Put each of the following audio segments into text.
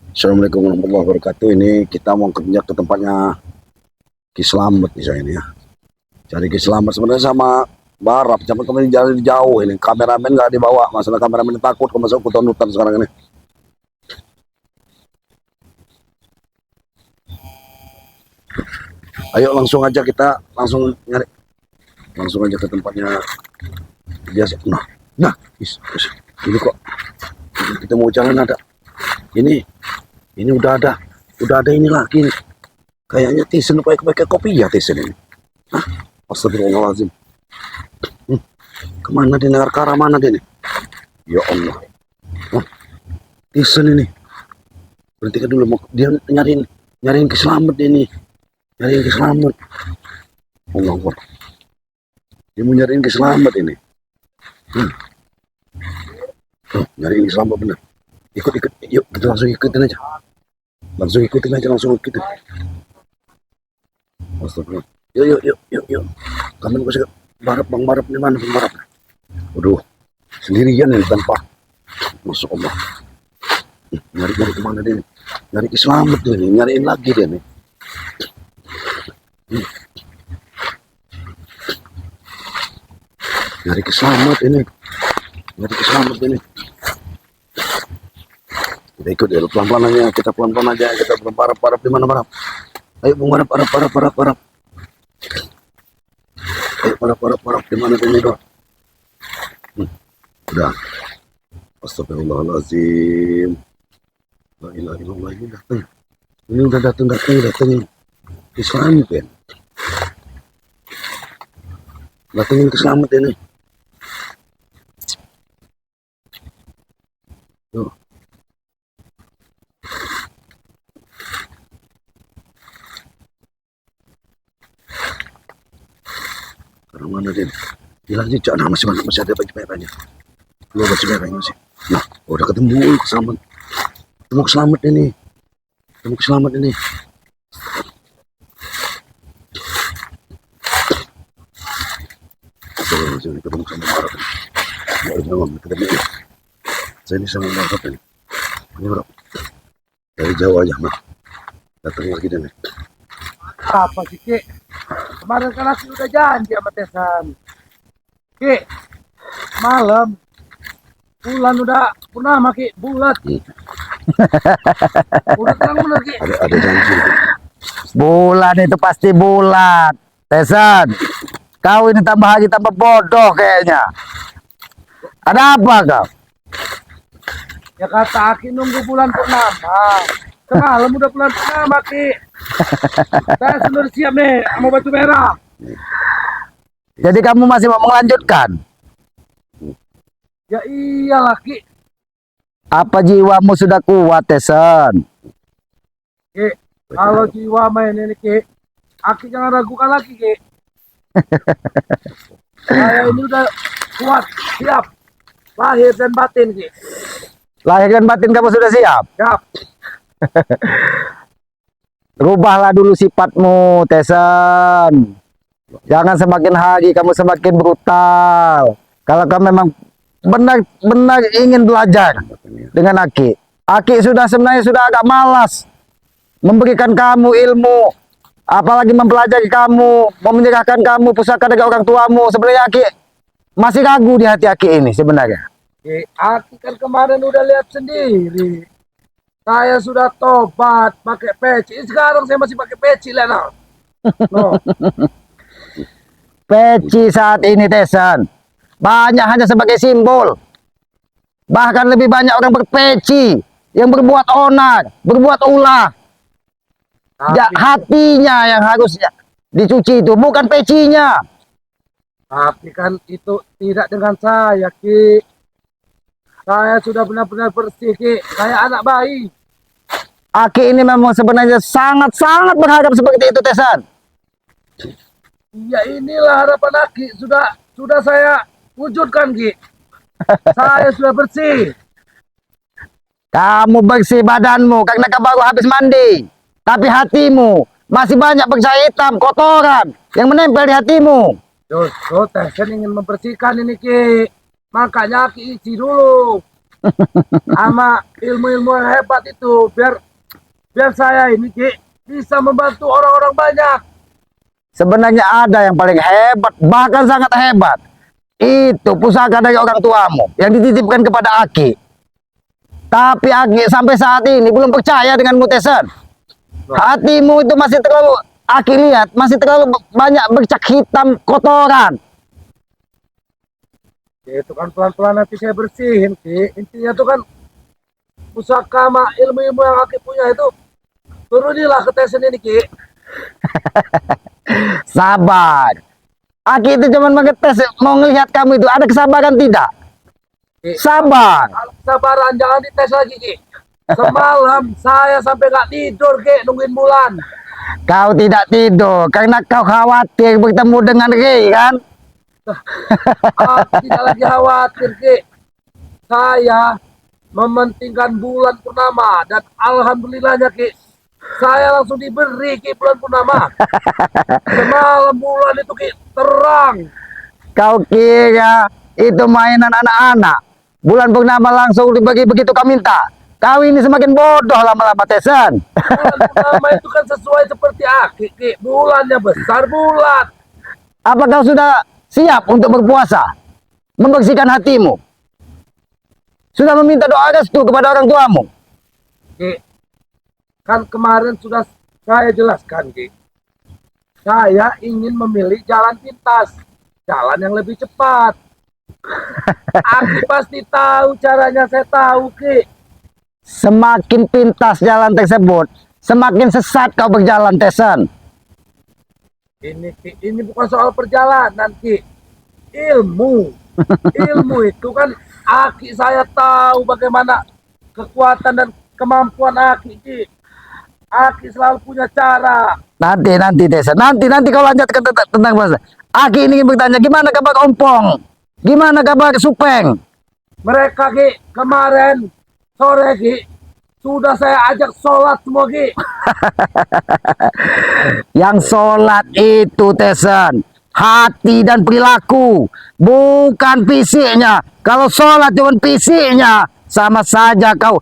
Assalamualaikum warahmatullahi wabarakatuh. Ini kita mau kerja ke tempatnya Ki Slamet nih saya ini ya. Cari Ki Slamet sebenarnya sama Barap, cuma temen jalan jauh ini. Kameramen nggak dibawa, masalah kameramen takut kalau masuk hutan hutan sekarang ini. Ayo langsung aja kita langsung nyari, langsung aja ke tempatnya biasa. Ini kok kita mau jalan ada. Ini udah ada ini lagi nih. Kayaknya Tisen pakai kopi ya Tisen ini. Hah? Astagfirullahaladzim. Kemana dia, negara ke arah mana dia nih? Ya Allah. Oh, Tisen ini. Berhentikan dulu, dia nyariin Ki Slamet ini. Nyariin Ki Slamet. Allah Allah. Dia mau nyariin Ki Slamet ini. Oh, nyariin Ki Slamet bener. Ikut, yuk kita langsung ikutin aja. Langsung ikutin aja. Astagfirullah. Yuk. Kamu kasih Bang Barap di mana Bang Barap? Waduh, sendirian nih tanpa. Masuk Allah. Nyari kemana dia nih? Nyari Ki Slamet dia nih, nyariin lagi dia nih. Nyari Ki Slamet ini. Kita ikut ya, pelan-pelan aja, kita belum Barap di mana Barap? Ayo Bung Barap. Ayo Barap di mana ini dong? Udah. Astagfirullahaladzim. La ilaha illallah, ini datang. Ini udah datang Ki Slamet ya. Datangin Ki Slamet ini. Tuh. Sekarang mana dia? Bilang sih, jangan masih ada baju merahnya. Lu baju merahnya masih. Nah, udah ketemu Ki Slamet. Ketemu Ki Slamet ini. Ketemu sama Barap ini. Ketemu ini. Saya ini sama Barap ini. Ini Barap. Dari jauh aja, nah. Datang lagi dia nih. Apa sih, Ki? Kemarin kan aku udah janji sama Tesan. Ki, malam bulan udah purnama, Ki, bulat. Udah terang bener, Ki. Ada janji. Bulan itu pasti bulat. Tesan, kau ini tambah haji tambah bodoh kayaknya. Ada apa kau? Ya kata Aki nunggu bulan purnama. Semalam udah bulan purnama, Ki. Saya sudah siap nih sama batu merah. Jadi kamu masih mau melanjutkan? Ya iyalah, Ki. Apa jiwamu sudah kuat, Tesan? Ki, kalau jiwa main ini, Ki, Aki jangan ragukan lagi, Ki. Saya ini udah kuat, siap. Lahir dan batin, Ki. Lahir dan batin kamu sudah siap? Siap. Rubahlah dulu sifatmu, Tesan. Jangan semakin hari kamu semakin brutal. Kalau kamu memang benar-benar ingin belajar dengan Aki. Aki sebenarnya sudah agak malas memberikan kamu ilmu, apalagi mempelajari kamu, menyerahkan kamu pusaka dari orang tuamu. Sebenarnya Aki masih ragu di hati Aki ini sebenarnya. Aki kan kemarin udah lihat sendiri. Saya sudah tobat pakai peci. Sekarang saya masih pakai peci lah, no. Peci saat ini, Tesan, banyak hanya sebagai simbol. Bahkan lebih banyak orang berpeci yang berbuat onar, berbuat ulah. Hatinya yang harusnya dicuci itu, bukan pecinya. Tapi kan itu tidak dengan saya, Ki. Saya sudah benar-benar bersih, Ki. Saya anak bayi. Aki ini memang sebenarnya sangat-sangat berharap seperti itu, Tesan. Ya inilah harapan Aki. Sudah saya wujudkan, Ki. Saya sudah bersih. Kamu bersih badanmu karena kamu baru habis mandi. Tapi hatimu masih banyak bercak hitam, kotoran yang menempel di hatimu. Tesan ingin membersihkan ini, Ki. Makanya Aki isi dulu. sama ilmu-ilmu yang hebat itu, biar biar saya ini Ki bisa membantu orang-orang banyak. Sebenarnya ada yang paling hebat, bahkan sangat hebat. Itu pusaka dari orang tuamu yang dititipkan kepada Aki. Tapi Aki sampai saat ini belum percaya dengan Mutesan. Hatimu itu masih terlalu, Aki lihat, masih terlalu banyak bercak hitam kotoran. Itu kan pelan-pelan nanti saya bersihin Ki. Intinya itu kan pusaka sama ilmu-ilmu yang Aki punya itu turunilah ke Tesen ini Ki. Sabar. Aki itu cuma mengetes, mau ngelihat kamu itu ada kesabaran tidak? Ki, Sabar. kalau kesabaran jangan dites lagi Ki. Semalam saya sampai nggak tidur Ki nungguin bulan. Kau tidak tidur karena kau khawatir bertemu dengan Rey kan? Aku tidak lagi khawatir Ki. Saya mementingkan bulan purnama dan alhamdulillahnya Ki, saya langsung diberi Ki bulan purnama. Semalam bulan itu Ki terang. Kau kira itu mainan anak-anak? Bulan purnama langsung dibagi begitu kau minta. Kau ini semakin bodoh lama-lama Tesan. Bulan purnama itu kan sesuai seperti Aki Ki. Bulannya besar bulat. Apa kau sudah siap untuk berpuasa? Membersihkan hatimu? Sudah meminta doa restu kepada orang tuamu? Ki, kan kemarin sudah saya jelaskan Ki. Saya ingin memilih jalan pintas, jalan yang lebih cepat. Aki pasti tahu caranya, saya tahu Ki. Semakin pintas jalan tersebut, semakin sesat kau berjalan Tesan. Ini Ki, ini bukan soal perjalanan Ki. Ilmu. Ilmu itu kan Aki saya tahu bagaimana kekuatan dan kemampuan Aki Ki. Aki selalu punya cara. Nanti Tesan, nanti kau lanjutkan tentang puasa. Aki ini ingin bertanya gimana kabar Ompong? Gimana kabar Supeng? Mereka Ki kemarin sore Ki sudah saya ajak sholat semua Ki. Yang sholat itu Tesan, hati dan perilaku, bukan fisiknya. Kalau sholat cuma fisiknya, sama saja kau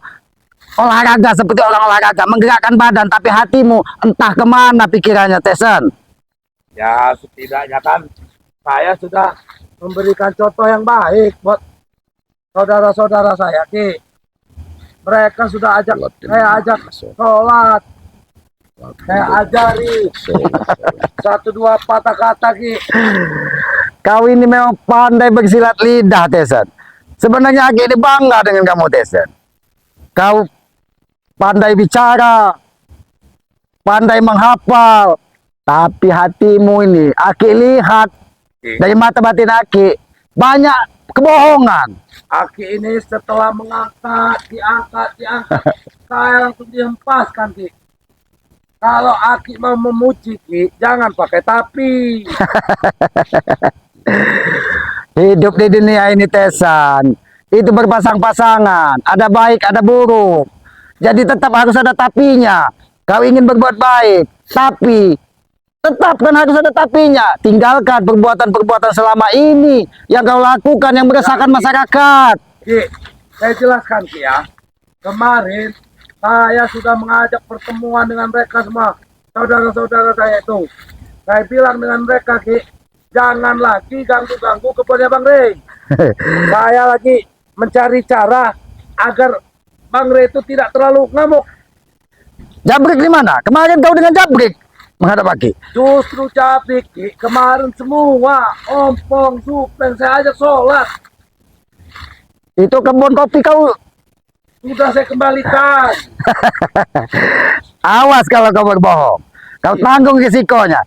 olahraga seperti orang olahraga, menggerakkan badan, tapi hatimu entah kemana pikirannya Tesan. Ya setidaknya kan saya sudah memberikan contoh yang baik buat saudara-saudara saya Ki. Mereka sudah saya ajak sholat, saya ajari satu dua patah kata Ki. Kau ini memang pandai bersilat lidah Tesan. Sebenarnya Aki ini bangga dengan kamu Tesan. Kau pandai bicara, pandai menghafal, tapi hatimu ini Aki lihat dari mata batin Aki banyak kebohongan. Aki ini setelah diangkat, saya langsung dihempaskan Ki. Kalau Aki mau memuji Ki, jangan pakai tapi. Hidup di dunia ini Tesan, itu berpasang-pasangan, ada baik, ada buruk. Jadi tetap harus ada tapinya. Kau ingin berbuat baik, tapi tetap kan harus ada tapinya. Tinggalkan perbuatan-perbuatan selama ini yang kau lakukan yang meresahkan masyarakat. Ki, saya jelaskan Ki ya. Kemarin saya sudah mengajak pertemuan dengan mereka semua, saudara-saudara saya itu. Saya bilang dengan mereka Ki, jangan lagi ganggu-ganggu kepada Bang Rey. Saya lagi mencari cara agar Bang Rey itu tidak terlalu ngamuk. Jabrik di mana? Kemarin kau dengan Jabrik menghadap Aki. Justru Jabrik Ki, kemarin semua Ompong, Supeng saya ajak sholat. Itu kebun kopi kau. Sudah saya kembalikan. Awas kalau kau berbohong. Kau tanggung risikonya.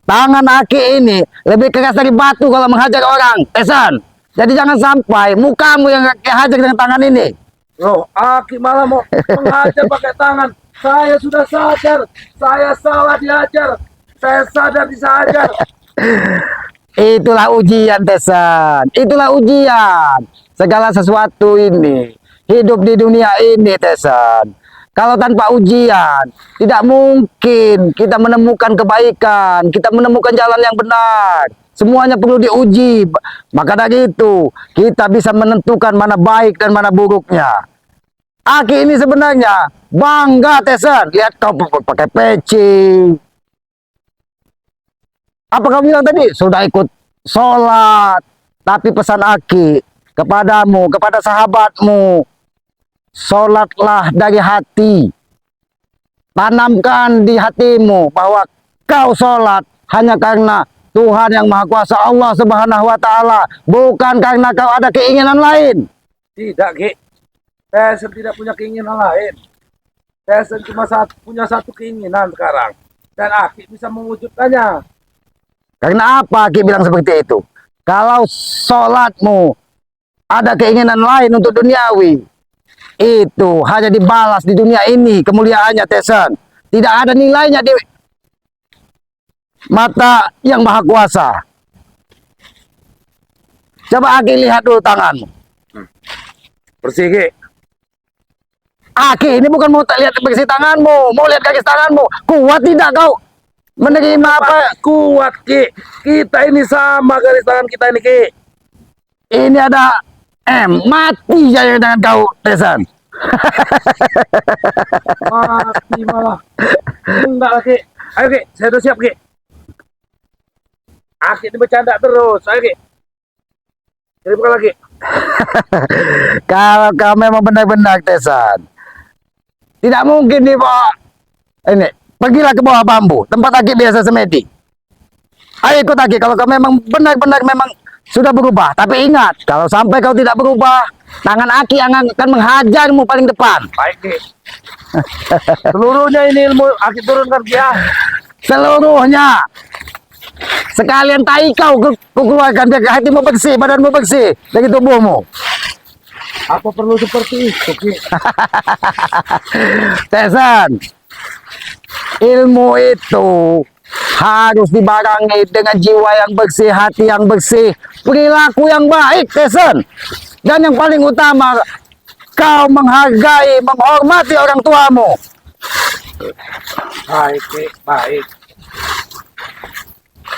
Tangan Aki ini lebih keras dari batu kalau menghajar orang, Tesan. Jadi jangan sampai mukamu yang hajar dengan tangan ini. Loh, Aki malah mau menghajar pakai tangan. Saya sudah sadar, saya salah diajar. Saya sadar disajar. Itulah ujian Tesan. Itulah ujian. Segala sesuatu ini, hidup di dunia ini Tesan. Kalau tanpa ujian, tidak mungkin kita menemukan kebaikan, kita menemukan jalan yang benar. semuanya perlu diuji. Maka dari itu, kita bisa menentukan mana baik dan mana buruknya. Aki ini sebenarnya bangga, Tesan. Lihat kau pakai peci. Apa kau bilang tadi? Sudah ikut sholat. Tapi pesan Aki kepadamu, kepada sahabatmu, sholatlah dari hati. Tanamkan di hatimu bahwa kau sholat hanya karena Tuhan yang Maha Kuasa, Allah Subhanahu wa Ta'ala, bukan karena kau ada keinginan lain. Tidak, Ki. Saya tidak punya keinginan lain. Saya cuma punya satu keinginan sekarang. Dan Aki bisa mewujudkannya. Karena apa Aki bilang seperti itu? Kalau sholatmu ada keinginan lain untuk duniawi, itu hanya dibalas di dunia ini kemuliaannya, Tesan. Tidak ada nilainya di mata yang Maha Kuasa. Coba Aki lihat dulu tanganmu. Bersih, Ki. Aki ini bukan mau lihat bersih tanganmu, mau lihat kaki tanganmu. Kuat tidak kau menerima apa? Kuat, Ki. Kita ini sama garis tangan kita ini, Ki. Ini ada mati saja dengan kau, Tesan. Mati malah. Enggak lah, Ki. Ayo, Ki. Saya udah siap, Ki. Aki ini bercanda terus. Ayo, Ki. Jadi bukan lagi. Kalau kau memang benar-benar, Tesan, tidak mungkin di bawah ini. Pergilah ke bawah bambu, tempat Aki biasa semedi. Ayo ikut Aki kalau kau memang benar-benar memang sudah berubah. Tapi ingat, kalau sampai kau tidak berubah, tangan Aki yang akan menghajarmu paling depan. Baik, Ki. Seluruhnya ini ilmu Aki turunkan, Ki, ya. Seluruhnya. Sekalian tai kau keluarkan biar hatimu bersih, badanmu bersih dari tubuhmu. Apa perlu seperti itu, Ki? Tesan, ilmu itu harus dibarengi dengan jiwa yang bersih, hati yang bersih, perilaku yang baik, Tesan. Dan yang paling utama, kau menghargai, menghormati orang tuamu. Baik, Ki. Baik.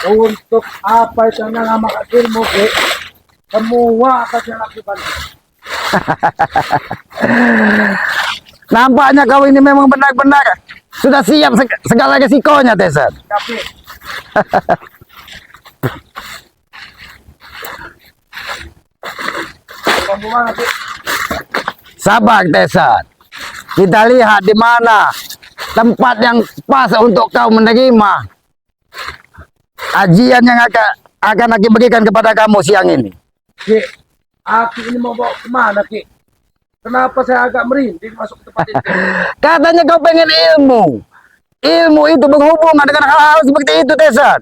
Untuk apa itu yang namakan ilmu, Ki? Semua akan saya lakukan. Nampaknya kau ini memang benar-benar sudah siap segala resikonya, Tesan. Tapi kamu mana, Ki? Sabar, Tesan. Kita lihat di mana tempat yang pas untuk kau menerima ajian yang akan Aki berikan kepada kamu siang ini. Ki, Aki ini mau bawa kemana, Ki? Kenapa saya agak merinding masuk ke tempat ini? Katanya kau pengen ilmu. Ilmu itu berhubungan dengan hal-hal seperti itu, Tesan.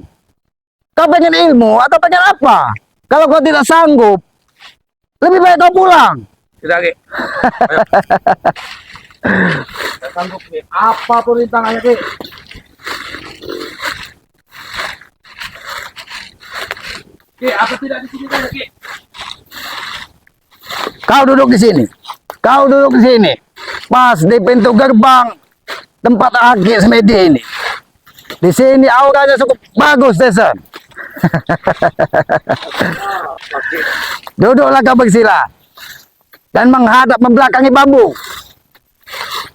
Kau pengen ilmu atau pengen apa? Kalau kau tidak sanggup, lebih baik kau pulang. Tidak, Ki. Ayo. Saya sanggup, Ki. Apapun rintangannya, Ki. Ki, apa tidak di sini saja, Ki? Kau duduk di sini. Kau duduk di sini. Pas di pintu gerbang tempat Aki semedi ini. Di sini auranya cukup bagus, Tesan. Duduklah kau bersila dan menghadap membelakangi bambu.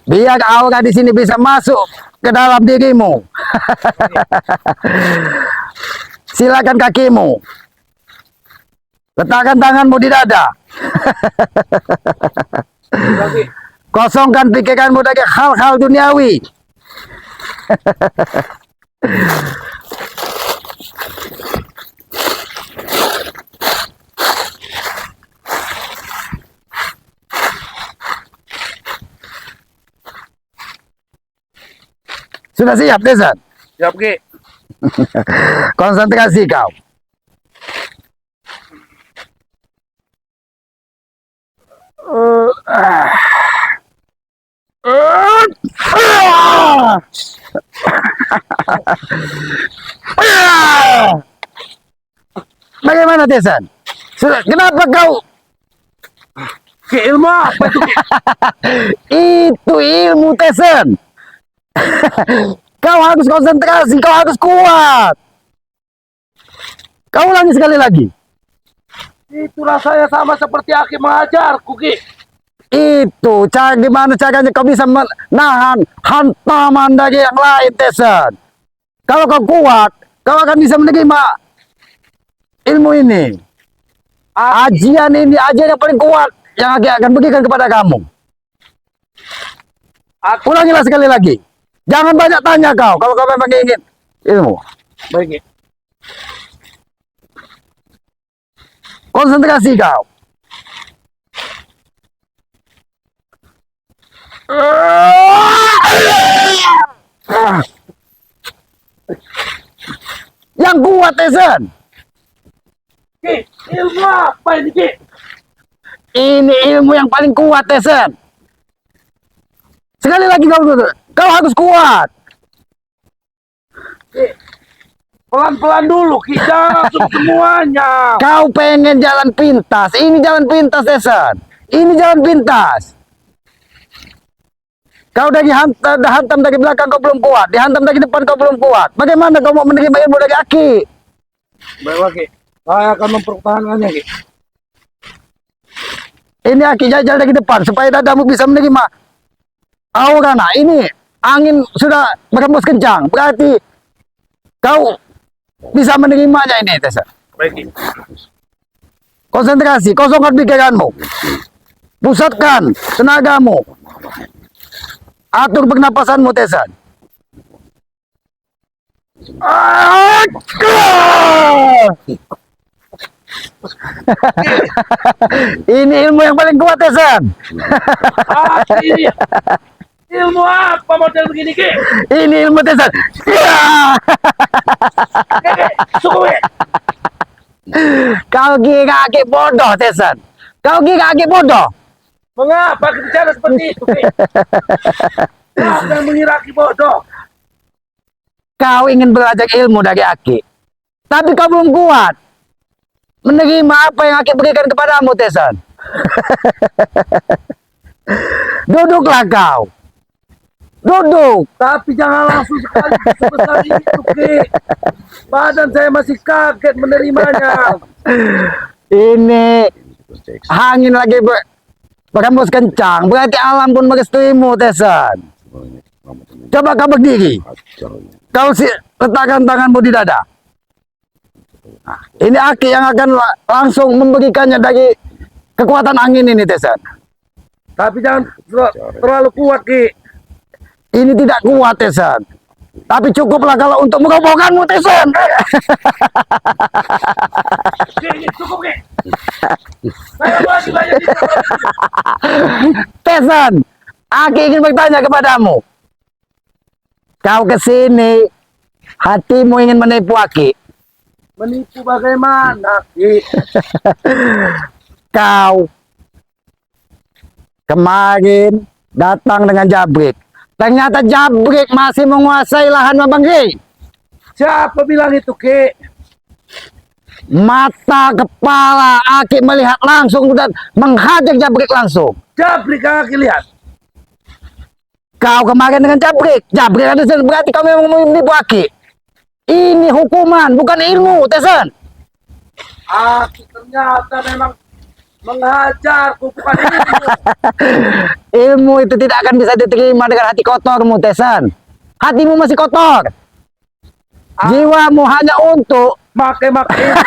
Biar aura di sini bisa masuk ke dalam dirimu. Silakan kakimu. Letakkan tanganmu di dada. Tidak, Ki. Kosongkan pikiranmu dari hal-hal duniawi. Sudah siap, Tesan? Siap, Ki. Konsentrasi kau. Bagaimana, Tesan? Sudah, kenapa kau? Ki, ilmu apa itu, Ki? Itu ilmu, Tesan. Kau harus konsentrasi, kau harus kuat. Kau ulangi sekali lagi. Itulah saya sama seperti Aki mengajarku, Ki. Itu gimana caranya kau bisa menahan hantaman dari yang lain, Tesan. Kalau kau kuat, kau akan bisa menerima ilmu ini. Ajian ini ajian yang paling kuat yang Aki akan berikan kepada kamu. Ulangilah sekali lagi. Jangan banyak tanya kau kalau kau memang ingin ilmu. Baik, Ki. Konsentrasi kau. Yang kuat, Tesan. Ki, ilmu apa ini, Ki? Ini ilmu yang paling kuat, Tesan. Sekali lagi kau harus kuat. Ki, pelan-pelan dulu, Ki. Jangan langsung semuanya. Kau pengen jalan pintas. Ini jalan pintas, Tesan. Ini jalan pintas. Kau udah dihantam dari belakang kau belum kuat. Dihantam dari depan kau belum kuat. Bagaimana kau mau menerima ilmu dari Aki? Baiklah, Ki. Saya akan mempertahankannya, Ki. Ini Aki jajal dari depan supaya dadamu bisa menerima aura. Nah, ini angin sudah berembus kencang. Berarti kau bisa menerimanya ini, Tesa. Baik, Ki. Konsentrasi, kosongkan pikiranmu. Pusatkan tenagamu. Atur pernapasanmu, Tesan. Ini ilmu yang paling kuat, Tesan. Ini ilmu apa model begini, Ki? Ini ilmu, Tesan. Ki, cukup, Ki. Kau kira Aki bodoh, Tesan. Kau kira Aki bodoh. Mengapa bicara seperti itu, Ki? Jangan mengira Ki bodoh. Kau ingin belajar ilmu dari Aki, tapi kau belum kuat menerima apa yang Aki berikan kepadamu, Tesan. Duduklah kau. Duduk. Tapi jangan langsung sekali sebesar itu, Ki. Badan saya masih kaget menerimanya. Ini angin lagi berembus kencang, berarti alam pun merestuimu, Tesan. Coba kau berdiri. Kau letakkan tanganmu di dada. Nah, ini Aki yang akan langsung memberikannya dari kekuatan angin ini, Tesan. Tapi jangan terlalu kuat, Ki. Ini tidak kuat, Tesan. Tapi cukuplah kalau untuk merobohkanmu, Tesan. Ki, cukup, Ki. Saya masih banyak Tesan, Aki ingin bertanya kepadamu. Kau kesini, hatimu ingin menipu Aki. menipu bagaimana, Ki? Kau kemarin datang dengan Jabrik. Ternyata Jabrik masih menguasai lahan Abang Ki. Siapa bilang itu, Ki? Mata kepala Aki melihat langsung dan menghajar Jabrik langsung. Jabrik yang Aki lihat. Kau kemarin dengan Jabrik. Jabrik ada berarti kau memang menipu Aki. Ini hukuman, bukan ilmu, Tesan. Aki ternyata memang menghajarku, bukan ilmu. Ilmu itu tidak akan bisa diterima dengan hati kotormu, Tesan. Hatimu masih kotor. Jiwamu hanya untuk Make-make.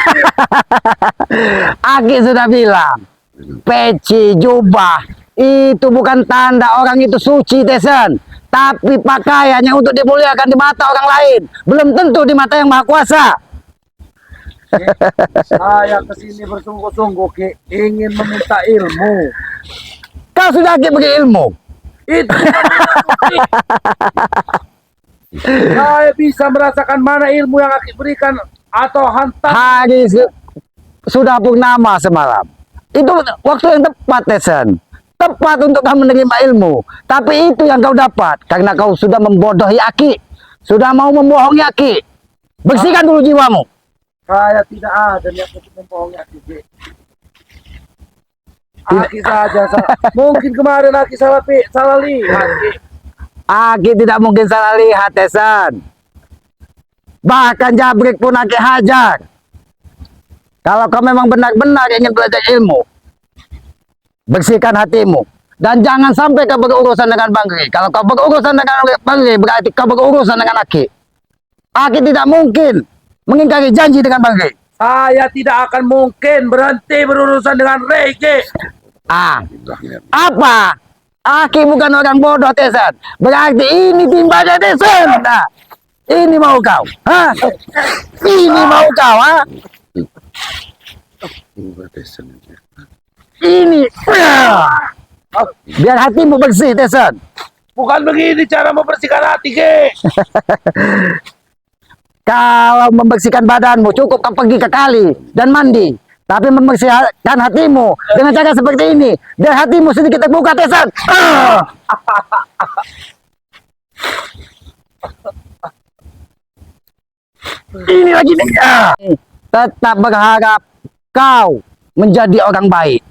Aki sudah bilang, peci, jubah itu bukan tanda orang itu suci, Tesan. Tapi pakaiannya untuk dimuliakan di mata orang lain, belum tentu di mata yang Maha Kuasa. Saya kesini bersungguh-sungguh, Ki, ingin meminta ilmu. Kau sudah Aki beri ilmu. Itu Ki. Saya bisa merasakan mana ilmu yang Aki berikan atau hantam. Hari sudah purnama semalam. Itu waktu yang tepat, Tesan. Tepat untuk kamu menerima ilmu. Tapi itu yang kau dapat karena kau sudah membodohi Aki. Sudah mau membohongi Aki. Bersihkan dulu jiwamu. Saya tidak ada niat untuk membohongi Aki, Ki. Aki saja. Mungkin kemarin Aki salah lihat, Ki. Aki tidak mungkin salah lihat, Tesan. Bahkan Jabrik pun Aki hajar. Kalau kau memang benar-benar ingin belajar ilmu, bersihkan hatimu. Dan jangan sampai kau berurusan dengan Bang Ri. Kalau kau berurusan dengan Bang Ri, berarti kau berurusan dengan Aki. Aki tidak mungkin mengingkari janji dengan Bang Ri. Saya tidak akan mungkin berhenti berurusan dengan Ray, Ki. Apa? Aki bukan orang bodoh, Tesan. Berarti ini timbanya Tesan. Nah, ini mau kau. Hah? Ini mau kau, ha? Ini. Biar hatimu bersih, Tesan. Bukan begini cara membersihkan hati, Ki. Kalau membersihkan badanmu, cukup kau pergi ke kali dan mandi. Tapi membersihkan hatimu dengan cara seperti ini, biar hatimu sedikit terbuka, Tesan. Ini lagi nih. Tetap berharap kau menjadi orang baik.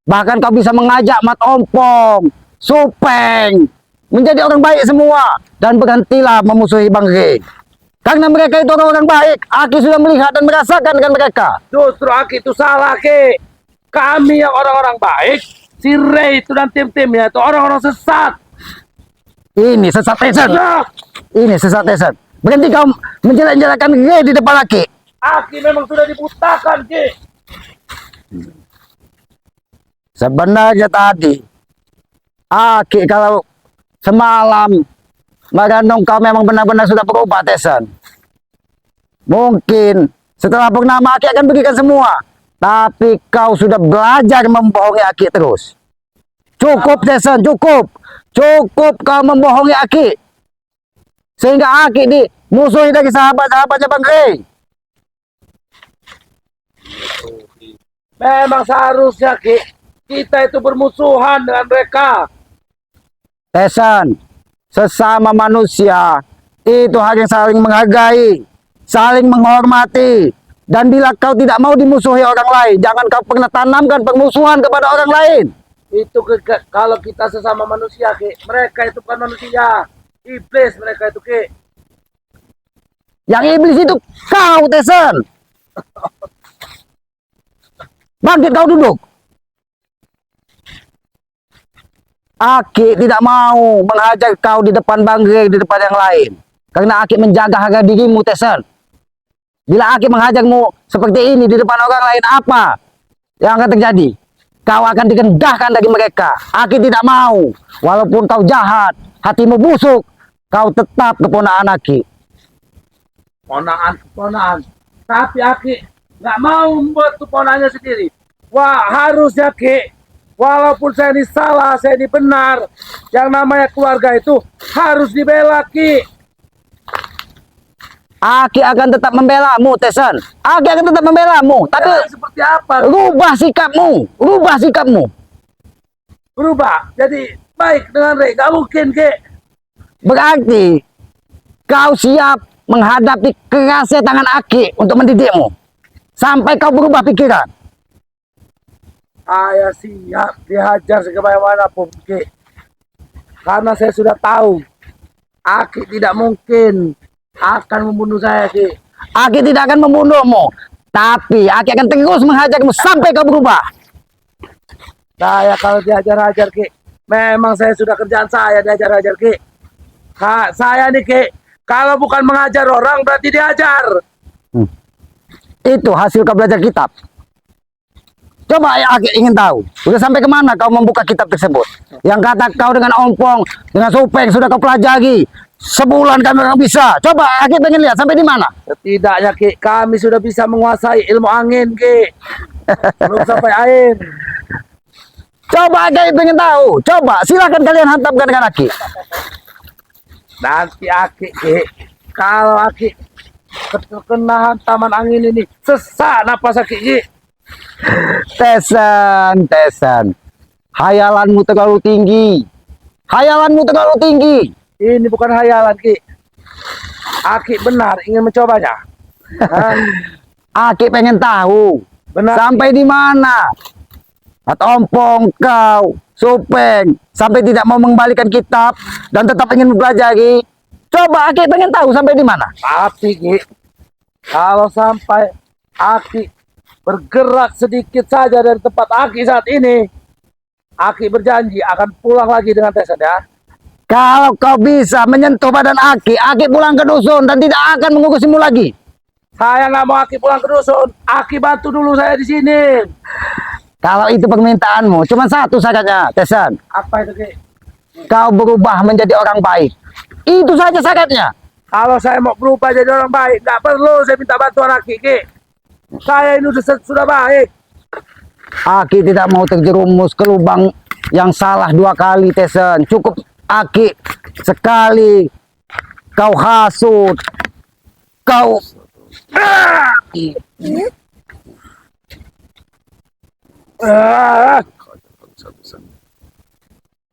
Bahkan kau bisa mengajak Mat Ompong, Supeng, menjadi orang baik semua. Dan berhentilah memusuhi Bang Ri. Karena mereka itu orang-orang baik. Aki sudah melihat dan merasakan dengan mereka. Justru Aki itu salah, Ki. Kami yang orang-orang baik, si Ray itu dan tim-timnya itu orang-orang sesat. Ini sesat, Tesan. Nah, Ini sesat, Tesan. Berhenti kau menjelek-jelekan Ri di depan Aki. Aki memang sudah dibutakan, Ki. Sebenarnya tadi Aki kalau semalam Magandong kau memang benar-benar sudah berubah, Tesan. Mungkin setelah purnama Aki akan berikan semua. Tapi kau sudah belajar membohongi Aki terus. Cukup, Tesan, cukup. Cukup kau membohongi Aki. Sehingga Aki dimusuhi dari sahabat-sahabatnya Bang Ri. Memang seharusnya, Ki, kita itu bermusuhan dengan mereka. Tesan, sesama manusia itu harus saling menghargai, saling menghormati. Dan bila kau tidak mau dimusuhi orang lain, jangan kau pernah tanamkan permusuhan kepada orang lain. Itu kalau kita sesama manusia, Ki. Mereka itu bukan manusia. Iblis mereka itu, Ki. Yang iblis itu kau, Tesan. Bangkit kau duduk. Aki tidak mau menghajar kau di depan Bang Ri, di depan yang lain. Karena Aki menjaga harga dirimu, Tesan. Bila Aki menghajarmu seperti ini di depan orang lain, apa yang akan terjadi? Kau akan direndahkan dari mereka. Aki tidak mau. Walaupun kau jahat, hatimu busuk, kau tetap keponakan Aki. Ponaan. Tapi Aki nggak mau membuat ponanya sendiri. Wah, harusnya, Ki. Walaupun saya ini salah, saya ini benar. Yang namanya keluarga itu harus dibela, Ki. Aki akan tetap membelamu, Tesan. Aki akan tetap membelamu. Tapi Seperti apa? rubah sikapmu. Rubah sikapmu. Berubah. Jadi baik dengan Ray. Gak mungkin, Ki. Berarti kau siap menghadapi kerasnya tangan Aki untuk mendidikmu. Sampai kau berubah pikiran. Saya siap dihajar sebagaimana pun, Ki. Karena saya sudah tahu Aki tidak mungkin akan membunuh saya, Ki. Aki tidak akan membunuhmu. Tapi Aki akan terus menghajarmu sampai kau berubah. Saya kalau dihajar-hajar, Ki, memang saya sudah kerjaan saya dihajar-hajar, Ki. Saya nih, Ki, kalau bukan mengajar orang berarti dihajar. Itu hasil kau belajar kitab. Coba ya, Aki ingin tahu, sudah sampai kemana kau membuka kitab tersebut? Yang kata kau dengan Ompong, dengan Supeng sudah kau pelajari. Sebulan kami orang bisa. Coba Aki pengen lihat sampai di mana? Setidaknya, Ki, kami sudah bisa menguasai ilmu angin, Ki. Belum sampai air. Coba Aki pengen tahu. Coba silakan kalian hantamkan dengan Aki. Nanti Aki, Ki, kalau Aki kena hantaman angin ini, sesak napas Aki, Ki. Tesan. Hayalanmu terlalu tinggi. Hayalanmu terlalu tinggi. Ini bukan hayalan, Ki. Aki benar ingin mencobanya. Hah? Aki pengen tahu. Benar. Sampai di mana? Atau Ompong kau, Supeng, sampai tidak mau mengembalikan kitab dan tetap ingin mempelajari. Coba Aki pengen tahu sampai di mana. Tapi, Ki, kalau sampai Aki bergerak sedikit saja dari tempat Aki saat ini, Aki berjanji akan pulang lagi dengan Tesan ya. Kalau kau bisa menyentuh badan Aki, Aki pulang ke dusun dan tidak akan mengukusimu lagi. Saya nggak mau Aki pulang ke dusun. Aki bantu dulu saya di sini. Kalau itu permintaanmu, cuma satu syaratnya, Tesan. Apa itu, Ki? Kau berubah menjadi orang baik. Itu saja syaratnya. Kalau saya mau berubah jadi orang baik, nggak perlu saya minta bantuan Aki, Ki. Saya ini sudah baik. Aki tidak mau terjerumus ke lubang yang salah 2 kali, Tesan. Cukup Aki sekali kau hasut, kau Ah, Kaca bangsa-bangsa.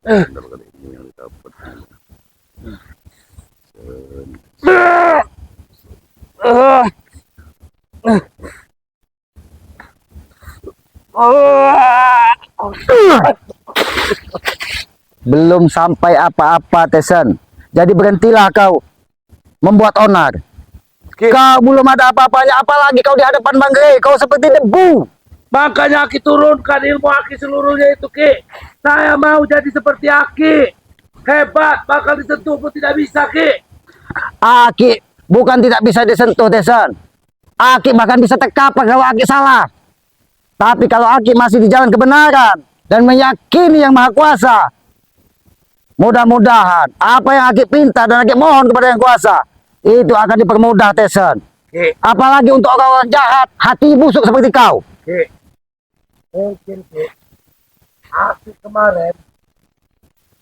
Mendapatkan ilmu yang didapat. ah, ah. belum sampai apa-apa, Tesan. Jadi berhentilah kau membuat onar. Ki, Kau belum ada apa-apanya, apalagi kau di hadapan Bang Rey. Kau seperti debu. makanya Aki turunkan ilmu Aki seluruhnya itu, Ki. Saya mau jadi seperti Aki. Hebat, bakal disentuh pun tidak bisa, Ki. Aki bukan tidak bisa disentuh, Tesan. Aki bahkan bisa terkapar kalau Aki salah. Tapi kalau Aki masih di jalan kebenaran dan meyakini yang Maha Kuasa, mudah-mudahan apa yang Aki pinta dan Aki mohon kepada Yang Kuasa itu akan dipermudah, Tesan. Ki, Apalagi untuk orang-orang jahat, hati busuk seperti kau. Ki. Mungkin, Ki. Aki kemarin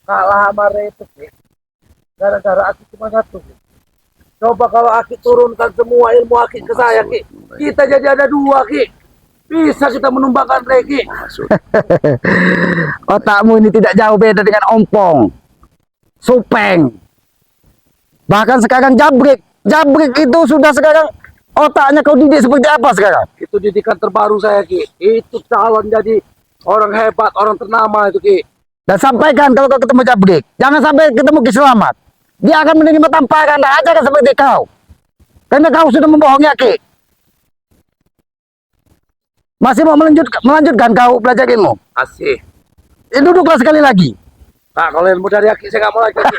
kalah sama Rey itu, Ki. Gara-gara Aki cuma satu, Ki. Coba kalau Aki turunkan semua ilmu Aki ke saya, Ki. Kita jadi ada 2, Ki. Bisa kita menumbangkan Rey, Ki. Masuk. Otakmu ini tidak jauh beda dengan ompong, supeng, bahkan sekarang jabrik. Jabrik itu sudah sekarang otaknya kau didik seperti apa sekarang? Itu didikan terbaru saya, Ki. Itu calon jadi orang hebat, orang ternama itu, Ki. Dan sampaikan kalau kau ketemu jabrik, jangan sampai ketemu Ki Selamat. Dia akan menerima tamparan dan ajakan seperti kau. Karena kau sudah membohongi Ki. Masih mau melanjutkan kau belajar ilmu? Asih. Duduklah sekali lagi. Nah, kalau ilmu dari Aki saya nggak mau lagi, Ki.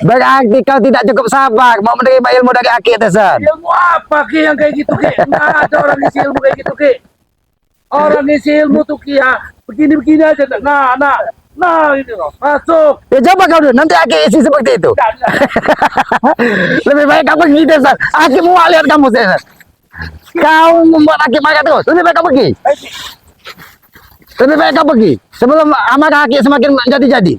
Berarti kau tidak cukup sabar mau menerima ilmu dari Aki, Tesan. Ilmu apa, Ki, yang kayak gitu, Ki? Nggak ada orang isi ilmu kayak gitu, Ki. Orang isi ilmu tuh, Ki, ya. Begini-begini aja. Nah, ini loh. Masuk. Ya coba kau dulu, nanti Aki isi seperti itu. Nggak, nggak. Lebih baik kau pergi, Tesan. Aki mau lihat kamu, Tesan. Kau membuat Aki marah terus. Lebih baik kau pergi. Baik, Ki. Lebih baik kau pergi. Sebelum amarah Aki semakin jadi-jadi.